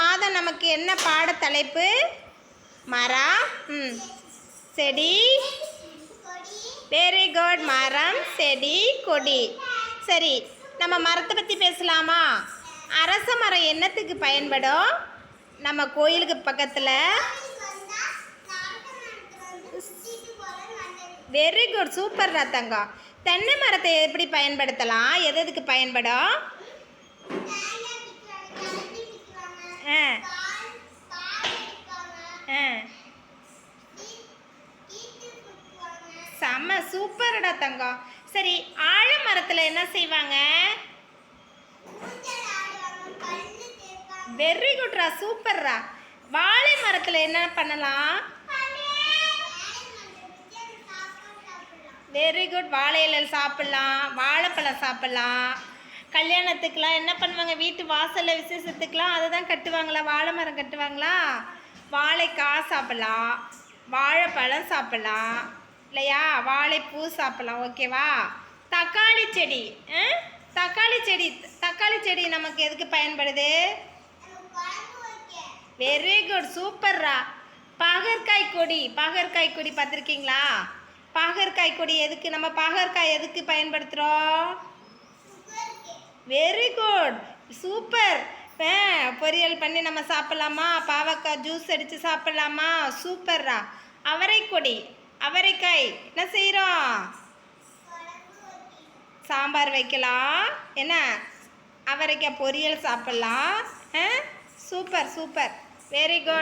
மாதம் நமக்கு என்ன பாடத்தலைப்பு? மரம், செடி. Very good. மரம், செடி, கொடி. சரி, நம்ம மரத்தை பற்றி பேசலாமா? அரச மரம் என்னத்துக்கு பயன்படும்? நம்ம கோயிலுக்கு பக்கத்தில். வெரி குட், சூப்பர் தங்கம். தென்னை மரத்தை எப்படி பயன்படுத்தலாம்? எதுக்கு பயன்படும்? செம்ம, சூப்பர்டா தங்கம். சரி, ஆலமரத்தில் என்ன செய்வாங்க? வெரி குட்ரா, சூப்பர்ரா. வாழை மரத்தில் என்ன பண்ணலாம்? Very good. வாழை இலை சாப்பிட்லாம், வாழைப்பழம் சாப்பிட்லாம். கல்யாணத்துக்கெலாம் என்ன பண்ணுவாங்க? வீட்டு வாசலில் விசேஷத்துக்கெலாம் அதை தான் கட்டுவாங்களா? வாழை மரம் கட்டுவாங்களா? வாழைக்காய் சாப்பிட்லாம், வாழைப்பழம் சாப்பிட்லாம் இல்லையா? வாழைப்பூ சாப்பிட்லாம். ஓகேவா? தக்காளி செடி, தக்காளி செடி நமக்கு எதுக்கு பயன்படுது? வெரி குட், சூப்பர்ரா. பாகற்காய் கொடி பார்த்துருக்கீங்களா? பாகற்காய் கொடி எதுக்கு? நம்ம பாகற்காய் எதுக்கு பயன்படுத்துகிறோம்? Very good, super. பொரியல் பண்ணி நம்ம சாப்பிட்லாமா? பாவக்காய் ஜூஸ் அடித்து சாப்பிட்லாமா? சூப்பர்ரா. அவரைக்காய் என்ன செய்கிறோம்? சாம்பார் வைக்கலாம். என்ன? அவரைக்காய் பொரியல் சாப்பிட்லாம். Super, very good.